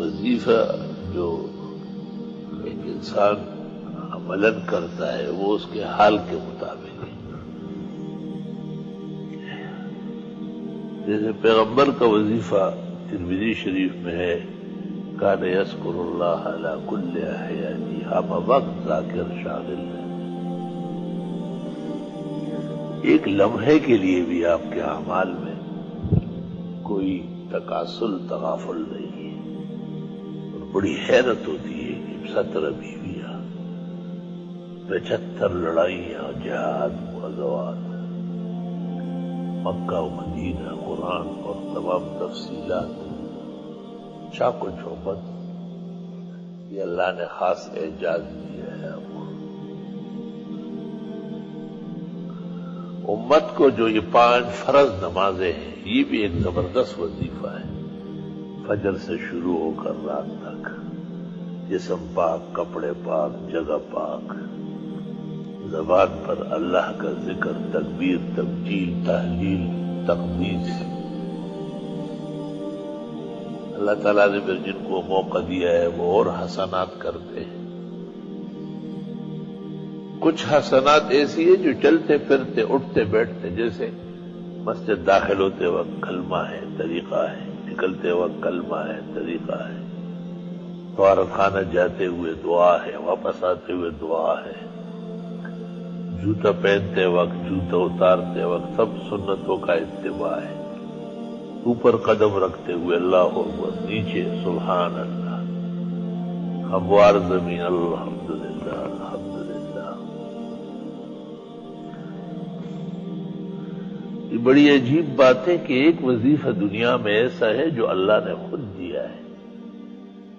وظیفہ جو ایک انسان عملاً کرتا ہے وہ اس کے حال کے مطابق ہے. جیسے پیغمبر کا وظیفہ ترمذی شریف میں ہے کان یذکر اللہ علی کل احیانہ، ہم وقت ذاکر شاغل ہے. ایک لمحے کے لیے بھی آپ کے اعمال میں کوئی تکاسل تغافل نہیں ہے. اور بڑی حیرت ہوتی ہے کہ 17 بیویاں، 75 لڑائیاں، جہاد، غزوات، مکہ و مدینہ، قرآن اور تمام تفصیلات، چاق و چوبند، یہ اللہ نے خاص اعجاز دیا ہے آپ کو. امت کو جو یہ 5 فرض نمازیں ہیں یہ بھی ایک زبردست وظیفہ ہے. فجر سے شروع ہو کر رات تک جسم پاک، کپڑے پاک، جگہ پاک، زبان پر اللہ کا ذکر، تکبیر، تبجیل، تحلیل، تقدیس. اللہ تعالیٰ نے پھر جن کو موقع دیا ہے وہ اور حسنات کرتے ہیں. کچھ حسنات ایسی ہیں جو چلتے پھرتے اٹھتے بیٹھتے، جیسے مسجد داخل ہوتے وقت کلمہ ہے، طریقہ ہے، نکلتے وقت کلمہ ہے، طریقہ ہے، طہارت خانہ جاتے ہوئے دعا ہے، واپس آتے ہوئے دعا ہے، جوتا پہنتے وقت، جوتا اتارتے وقت، سب سنتوں کا اتباع ہے. اوپر قدم رکھتے ہوئے اللہ اکبر، نیچے سبحان اللہ، ہموار زمین الحمدللہ الحمدللہ. یہ بڑی عجیب بات ہے کہ ایک وظیفہ دنیا میں ایسا ہے جو اللہ نے خود دیا ہے،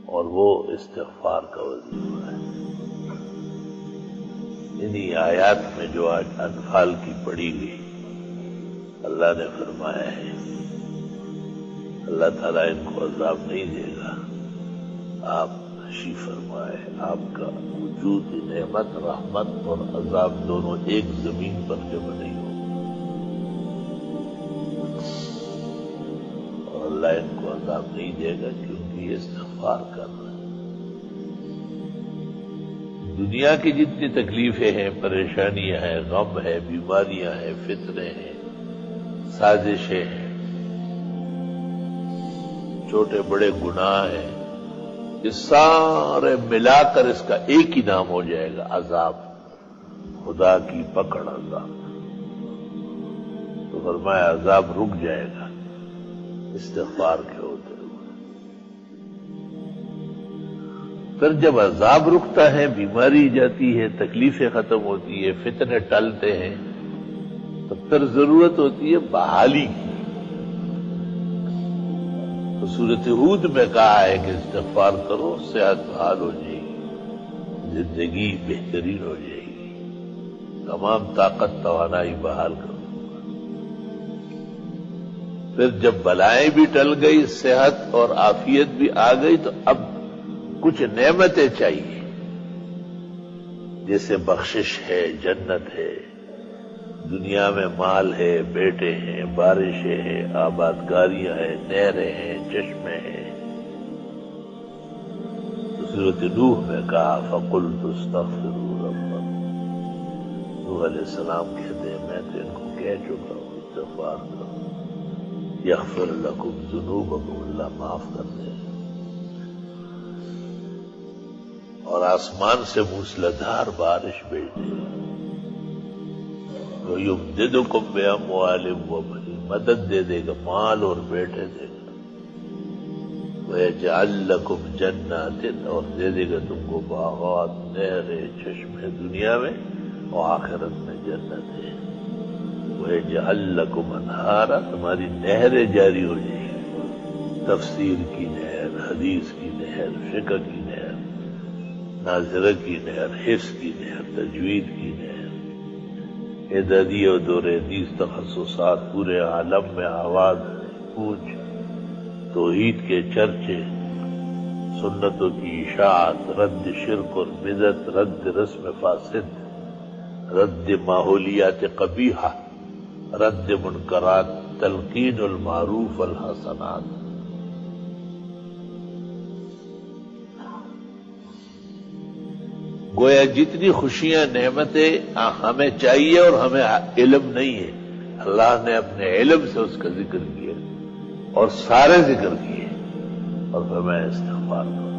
اور وہ استغفار کا وظیفہ ہے. انہی آیات میں جو آج انفال کی پڑھی گئی، اللہ نے فرمایا ہے اللہ تعالیٰ ان کو عذاب نہیں دے گا. آپ تشریف فرمائے، آپ کا وجود نعمت، رحمت اور عذاب دونوں ایک زمین پر جمع نہیں ہو. اور اللہ ان کو عذاب نہیں دے گا کیونکہ یہ استغفار کر رہے ہیں. دنیا کی جتنی تکلیفیں ہیں، پریشانیاں ہیں، غم ہے، بیماریاں ہیں، فتنے ہیں، سازشیں ہیں، چھوٹے بڑے گناہ ہیں، یہ سارے ملا کر اس کا ایک ہی نام ہو جائے گا، عذاب، خدا کی پکڑ، عذاب. تو فرمایا عذاب رک جائے گا استغفار کے ہوتے ہوئے. پھر جب عذاب رکتا ہے، بیماری جاتی ہے، تکلیفیں ختم ہوتی ہے، فتنے ٹلتے ہیں، تو پھر ضرورت ہوتی ہے بحالی کی. تو سورۃ ہود میں کہا ہے کہ استغفار کرو، صحت بحال ہو جائے گی، زندگی بہترین ہو جائے گی، تمام طاقت توانائی بحال کرو. پھر جب بلائیں بھی ٹل گئی، صحت اور عافیت بھی آ گئی، تو اب کچھ نعمتیں چاہیے، جیسے بخشش ہے، جنت ہے، دنیا میں مال ہے، بیٹے ہیں، بارشیں ہیں، آبادکاریاں ہیں، نہریں ہیں، چشمے ہیں. تو سورۃ نوح میں کہا فَقُلْتُ اسْتَغْفِرُوا رَبَّكُمْ. نوح علیہ السلام کہتے ہیں میں تو ان کو کہہ چکا ہوں استغفار کرو، یغفر لکم ذنوبکم، اللہ معاف کر دے. اور آسمان سے موسلادھار بارش بھیج دے. وَيُمْدِدُكُمْ بِأَمْوَالٍ وَبَنِينَ، مدد دے دے گا، مال اور بیٹے دے گا. وَيَجْعَلْ لَكُمْ جَنَّاتٍ، اور دے دے گا تم کو باغات، نہریں، چشمے، دنیا میں اور آخرت میں جنت ہے. وَيَجْعَلْ لَكُمْ أَنْهَارًا، تمہاری نہریں جاری ہو جائیں گی، تفسیر کی نہر، حدیث کی نہر، فقہ کی نہر، ناظرہ کی نہر، حفظ کی نہر، تجوید کی نہر، اعدادی اور دور حدیث تخصصات، پورے عالم میں آواز گونج، توحید کے چرچے، سنتوں کی اشاعت، رد شرک اور بدعت، رد رسم فاسد، رد ماحولیات قبیحہ، رد منکرات، تلقین المعروف والحسنات. گویا جتنی خوشیاں نعمتیں ہمیں چاہیے اور ہمیں علم نہیں ہے، اللہ نے اپنے علم سے اس کا ذکر کیا اور سارے ذکر کیے اور فرمایا استغفار کرو۔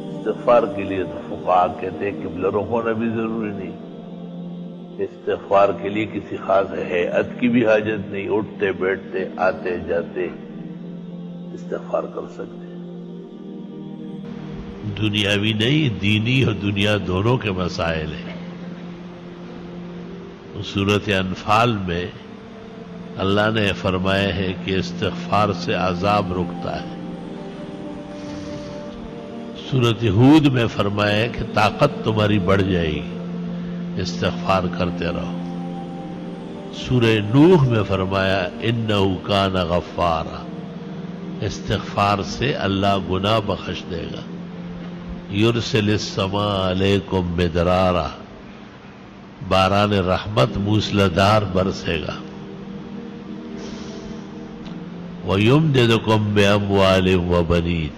استغفار کے لیے تو فقہا کہتے ہیں قبلہ رخ ہونا بھی ضروری نہیں، استغفار کے لیے کسی خاص ہیئت کی بھی حاجت نہیں، اٹھتے بیٹھتے آتے جاتے استغفار کر سکتے۔ دنیاوی نہیں، دینی اور دنیا دونوں کے مسائل ہیں۔ سورۃ انفال میں اللہ نے فرمایا ہے کہ استغفار سے عذاب رکتا ہے۔ سورۃ ہود میں فرمایا ہے کہ طاقت تمہاری بڑھ جائے گی، استغفار کرتے رہو۔ سورہ نوح میں فرمایا انہ کان غفارا، استغفار سے اللہ گناہ بخش دے گا۔ یرسل السماء علیکم مدرارا، باران رحمت موسلادھار برسے گا۔ وَيُمْدِدُكُمْ بِأَمْوَالٍ وَبَنِينَ،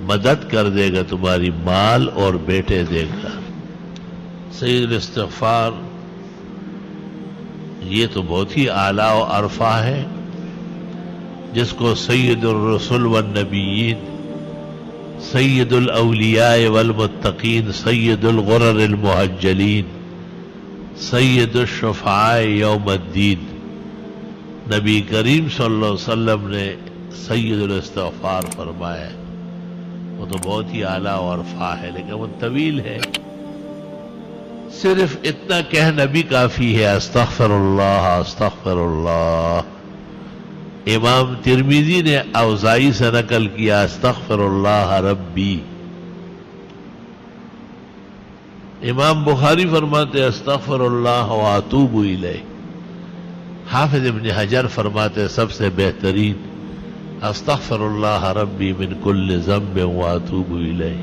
مدد کر دے گا تمہاری مال اور بیٹے دے گا۔ سید الاستغفار یہ تو بہت ہی اعلیٰ و عرفہ ہے، جس کو سید الرسل والنبیین، سید الاولیاء والمتقین، سید الغرر المحجلین، سید الشفعاء یوم الدین، نبی کریم صلی اللہ علیہ وسلم نے سید الاستغفار فرمایا۔ وہ تو بہت ہی اعلیٰ و عرفہ ہے، لیکن وہ طویل ہے۔ صرف اتنا کہنا بھی کافی ہے، استغفر اللہ استغفر اللہ۔ امام ترمذی نے اوزائی سے نقل کیا استغفر اللہ ربی۔ امام بخاری فرماتے استغفر اللہ واتوب الیہ۔ حافظ ابن حجر فرماتے سب سے بہترین استغفر اللہ ربی من کل ذنب واتوب الیہ،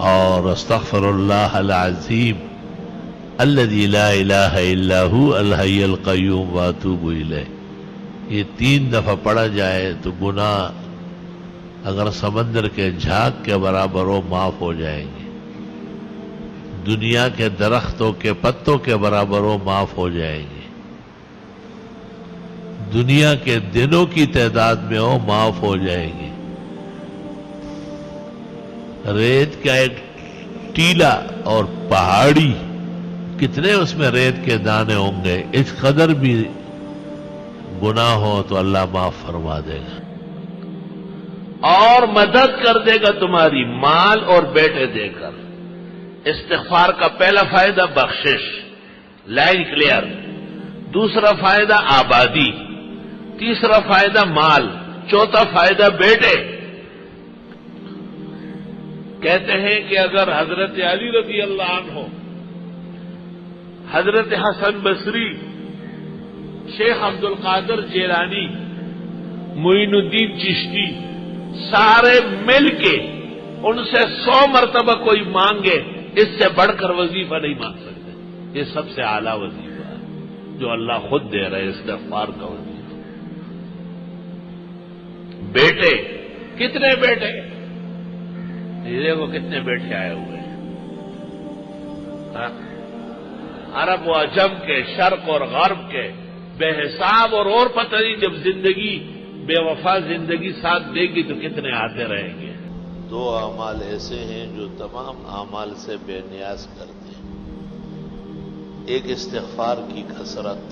اور استغفر اللہ العظیم الذی لا الہ الا هو الحی القیوم واتوب الیہ۔ یہ 3 دفعہ پڑھا جائے تو گناہ اگر سمندر کے جھاگ کے برابر ہو معاف ہو جائیں گے، دنیا کے درختوں کے پتوں کے برابر ہو معاف ہو جائیں گے، دنیا کے دنوں کی تعداد میں ہو معاف ہو جائیں گے۔ ریت کا ایک ٹیلا اور پہاڑی، کتنے اس میں ریت کے دانے ہوں گے، اس قدر بھی گناہ ہو تو اللہ معاف فرما دے گا، اور مدد کر دے گا تمہاری مال اور بیٹے دے کر۔ استغفار کا پہلا فائدہ بخشش، لائن کلیئر۔ دوسرا فائدہ آبادی، تیسرا فائدہ مال، چوتھا فائدہ بیٹے۔ کہتے ہیں کہ اگر حضرت علی رضی اللہ عنہ، حضرت حسن بصری، شیخ عبد القادر جیلانی، معین الدین چشتی، سارے مل کے ان سے 100 مرتبہ کوئی مانگے، اس سے بڑھ کر وظیفہ نہیں مانگ سکتے۔ یہ سب سے اعلیٰ وظیفہ ہے جو اللہ خود دے رہے، استغفار کا وظیفہ۔ بیٹے، کتنے بیٹے؟ یہ دیکھو کتنے بیٹے آئے ہوئے ہیں، عرب و عجم کے، شرق اور غرب کے، بے حساب، اور پتہ نہیں جب زندگی بے وفا زندگی ساتھ دے گی تو کتنے آتے رہیں گے۔ 2 اعمال ایسے ہیں جو تمام اعمال سے بے نیاز کرتے ہیں۔ ایک استغفار کی کثرت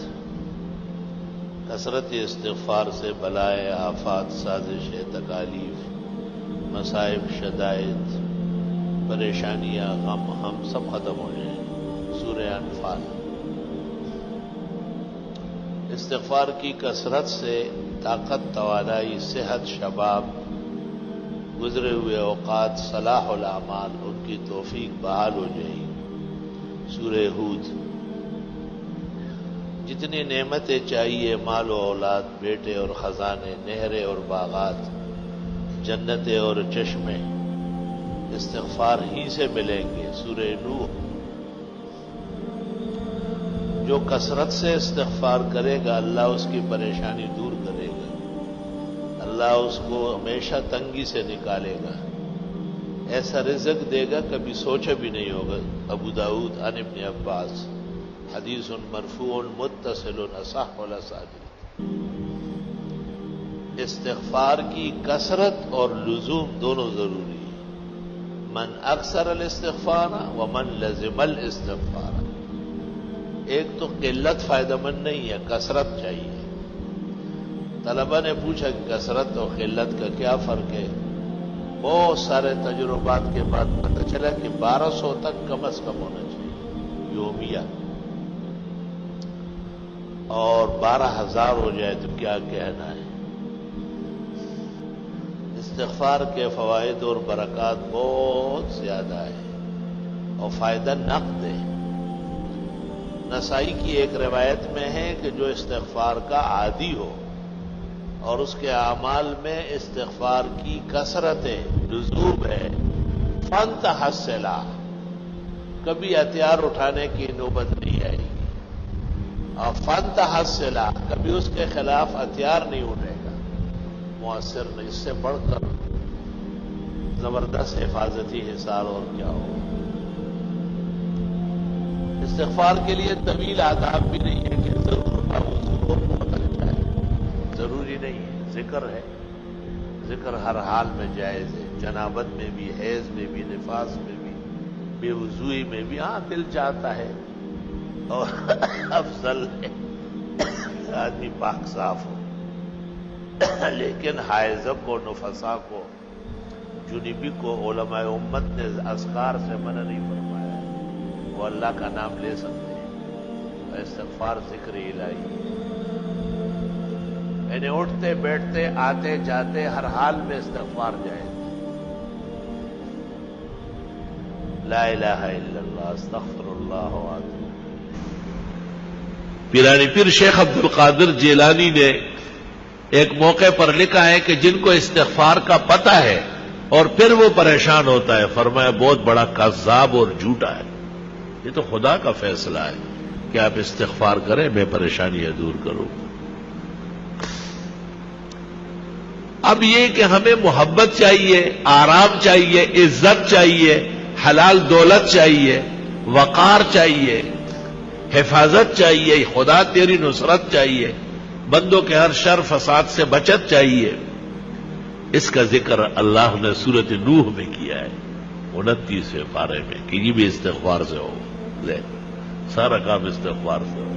استغفار سے بلائے، آفات، سازشیں، تکالیف، مصائب، شدائد، پریشانیاں، غم، ہم سب ختم ہو جائیں۔ سورہ انفال۔ استغفار کی کثرت سے طاقت، توانائی، صحت، شباب، گزرے ہوئے اوقات، صلاح الاعمال، ان کی توفیق بحال ہو جائے گی۔ سورہ ہود۔ جتنی نعمتیں چاہیے، مال و اولاد، بیٹے اور خزانے، نہریں اور باغات، جنتیں اور چشمے، استغفار ہی سے ملیں گے۔ سورہ نوح۔ جو کثرت سے استغفار کرے گا اللہ اس کی پریشانی دور کرے گا، اللہ اس کو ہمیشہ تنگی سے نکالے گا۔ ایسا رزق دے گا کبھی سوچا بھی نہیں ہوگا۔ ابو داؤد عن ابن عباس، حدیث مرفوع متصل اصح الاسانید۔ استغفار کی کثرت اور لزوم دونوں ضروری ہے۔ من اکثر الاستغفار ومن لزم الاستغفار۔ ایک تو قلت فائدہ مند نہیں ہے، کثرت چاہیے۔ طلبہ نے پوچھا کہ کثرت اور قلت کا کیا فرق ہے؟ بہت سارے تجربات کے بعد پتہ چلا کہ 1200 تک کم از کم ہونا چاہیے یومیہ، اور 12,000 ہو جائے تو کیا کہنا ہے۔ استغفار کے فوائد اور برکات بہت زیادہ ہے اور فائدہ نقد ہے۔ نسائی کی ایک روایت میں ہے کہ جو استغفار کا عادی ہو اور اس کے اعمال میں استغفار کی کثرت ہے، لزوم ہے، فانتحسلا، کبھی ہتھیار اٹھانے کی نوبت نہیں آئے گی، اور فانتحسلا، کبھی اس کے خلاف ہتھیار نہیں اٹھے گا، مؤثر نہیں۔ اس سے بڑھ کر زبردست حفاظتی حصار اور کیا ہو۔ استغفار کے لیے طویل آداب بھی نہیں ہے کہ ضرور وضو بہت اچھا ہے، ضروری نہیں ہے۔ ذکر ہے، ذکر ہر حال میں جائز ہے، جنابت میں بھی، حیض میں بھی، نفاس میں بھی، بے وضوئی میں بھی۔ ہاں دل چاہتا ہے اور افضل ہے آدمی پاک صاف ہو، لیکن حائض کو، نفسا کو، جنبی کو علماء امت نے اذکار سے منع نہیں فرمایا ہے۔ وہ اللہ کا نام لے سکتے ہیں، استغفار ذکر الہی ہے، یعنی اٹھتے بیٹھتے آتے جاتے ہر حال میں استغفار جائز۔ لا الہ الا اللہ استغفر اللہ واتوب الیہ۔ پیرانی پیر شیخ عبد القادر جیلانی نے ایک موقع پر لکھا ہے کہ جن کو استغفار کا پتہ ہے اور پھر وہ پریشان ہوتا ہے، فرمایا بہت بڑا کذاب اور جھوٹا ہے۔ یہ تو خدا کا فیصلہ ہے کہ آپ استغفار کریں، میں پریشانیاں دور کروں۔ اب یہ کہ ہمیں محبت چاہیے، آرام چاہیے، عزت چاہیے، حلال دولت چاہیے، وقار چاہیے، حفاظت چاہیے، خدا تیری نصرت چاہیے، بندوں کے ہر شر فساد سے بچت چاہیے۔ اس کا ذکر اللہ نے سورۃ نوح میں کیا ہے 29ویں پارے میں کہ یہ بھی استغفار سے ہو، لے سارا کام استغفار سے ہو۔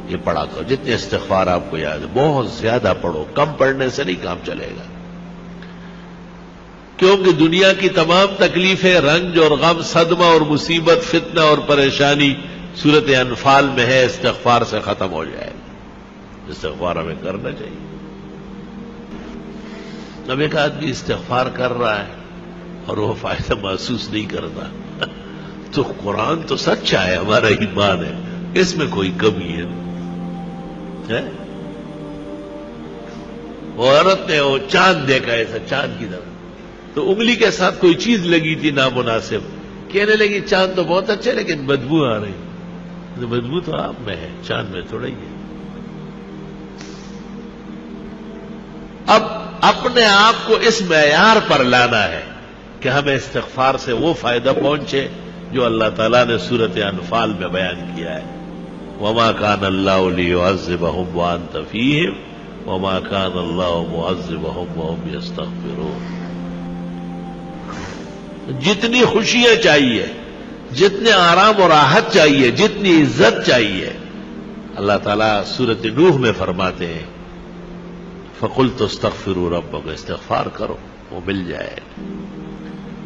یہ پڑھا کرو، جتنے استغفار آپ کو یاد ہے بہت زیادہ پڑھو، کم پڑھنے سے نہیں کام چلے گا، کیونکہ دنیا کی تمام تکلیفیں، رنج اور غم، صدمہ اور مصیبت، فتنہ اور پریشانی سورۃ انفال میں ہے، استغفار سے ختم ہو جائے گا۔ استغفار ہمیں کرنا چاہیے۔ اب ایک آدمی استغفار کر رہا ہے اور وہ فائدہ محسوس نہیں کرتا تو قرآن تو سچا ہے، ہمارا ایمان ہے، اس میں کوئی کمی ہے؟ وہ عورت نے وہ چاند دیکھا ایسا، چاند کی طرح، تو انگلی کے ساتھ کوئی چیز لگی تھی نامناسب، کہنے لگی چاند تو بہت اچھا لیکن بدبو آ رہی۔ بدبو تو آپ میں ہے، چاند میں تھوڑا ہی ہے۔ اب اپنے آپ کو اس معیار پر لانا ہے کہ ہمیں استغفار سے وہ فائدہ پہنچے جو اللہ تعالیٰ نے سورۃ انفال میں بیان کیا ہے۔ وما كان الله ليعذبهم وانت فيهم وما كان الله معذبهم وهم يستغفرون۔ جتنی خوشیاں چاہیے، جتنے آرام و راحت چاہیے، جتنی عزت چاہیے، اللہ تعالیٰ سورۃ نوح میں فرماتے ہیں فَقُلْتُ اسْتَغْفِرُوا رَبَّكُمْ، استغفار کرو وہ مل جائے،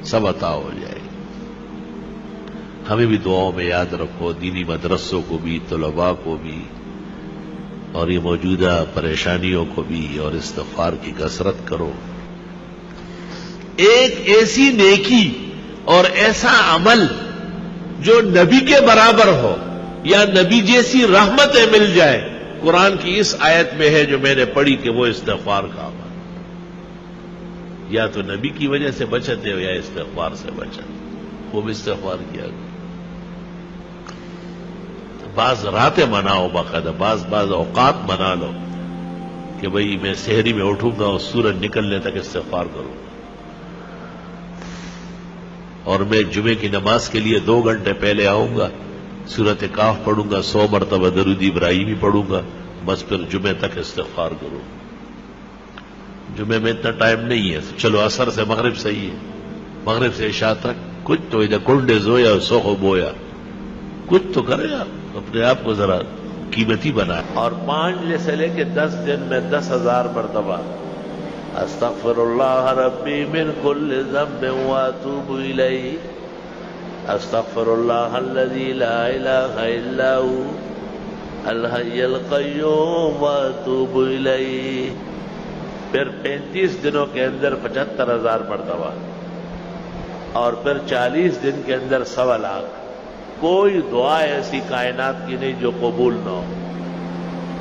سب عطا ہو جائے۔ ہمیں بھی دعاؤں میں یاد رکھو، دینی مدرسوں کو بھی، طلباء کو بھی، اور یہ موجودہ پریشانیوں کو بھی، اور استغفار کی کثرت کرو۔ ایک ایسی نیکی اور ایسا عمل جو نبی کے برابر ہو یا نبی جیسی رحمتیں مل جائے، قرآن کی اس آیت میں ہے جو میں نے پڑھی کہ وہ استغفار کا عمل، یا تو نبی کی وجہ سے بچت ہے یا استغفار سے بچت، وہ بھی استغفار کیا گیا۔ بعض راتیں مناؤ، باقاعدہ بعض اوقات منا لو کہ بھئی میں سحری میں اٹھوں گا اور سورج نکلنے تک استغفار کروں گا۔ اور میں جمعے کی نماز کے لیے 2 گھنٹے پہلے آؤں گا، سورت کاف پڑھوں گا، 100 مرتبہ درود ابراہیمی پڑھوں گا، بس پھر جمعے تک استغفار کروں. جمعے میں اتنا ٹائم نہیں ہے، چلو عصر سے مغرب صحیح ہے، مغرب سے عشاء تک کچھ تو ادھر کنڈے زویا سوخو بویا، کچھ تو کرے آپ، اپنے آپ کو ذرا قیمتی بنائے. اور 5 سے لے کے 10 دن میں 10,000 مرتبہ استغفر اللہ ربی من کل ذنب واتوب الیہ، استغفر اللہ الذی لا الہ الا هو الحی القیوم واتوب الیہ. پھر 35 دنوں کے اندر 75,000 مرتبہ، اور پھر 40 دن کے اندر 1,00,000. کوئی دعا ایسی کائنات کی نہیں جو قبول نہ ہو،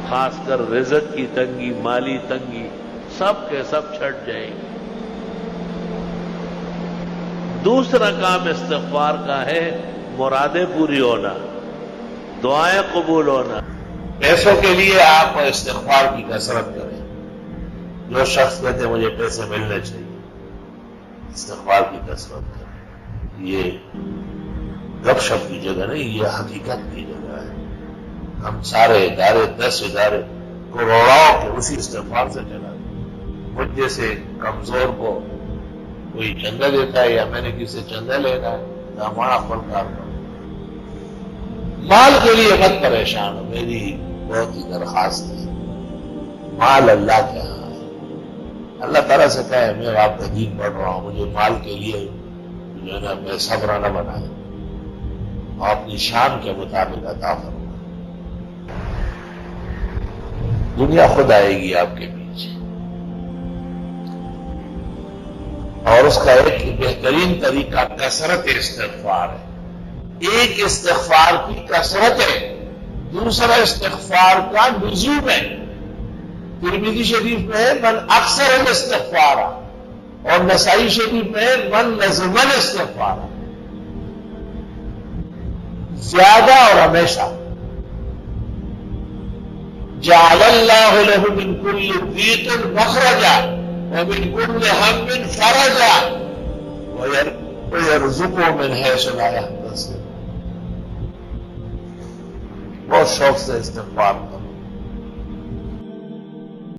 خاص کر رزق کی تنگی، مالی تنگی، سب کے سب چھٹ جائیں گے. دوسرا کام استغفار کا ہے مرادیں پوری ہونا، دعائیں قبول ہونا. پیسوں کے لیے آپ استغفار کی کثرت کریں. جو شخص کہتے ہیں مجھے پیسے ملنے چاہیے، استغفار کی کثرت کریں. یہ گپ شپ کی جگہ نہیں، یہ حقیقت کی جگہ ہے. ہم سارے ادارے 10 ادارے کروڑوں کے اسی استغفار سے چلا دیں. مجھ جیسے کمزور کو کوئی چندہ دیتا ہے یا میں نے کسی سے چندہ لینا ہے تو ہمارا فنکار کرو. مال کے لیے مت پریشان ہو، میری بہت ہی درخواست ہے. مال اللہ کے یہاں ہے. اللہ تعالیٰ سے کہے میں آپ کا دین پڑھ رہا ہوں، مجھے مال کے لیے جو ہے نا میں صبر نہ بنائے، اور اپنی شان کے مطابق عطا فرمائے. دنیا خود آئے گی آپ کے پیچھے، اور اس کا ایک بہترین طریقہ کثرت استغفار ہے. ایک استغفار کی کثرت ہے، دوسرا استغفار کا لزوم ہے. ترمذی شریف میں ہے من اکثر الاستغفار، اور نسائی شریف میں ہے من لزم الاستغفار. زیادہ اور ہمیشہ. جعل اللہ له من كل ضيق مخرجا ومن كل هم فرجا ويرزقه من حيث لا يحتسب. بہت شوق سے استغفار کرو.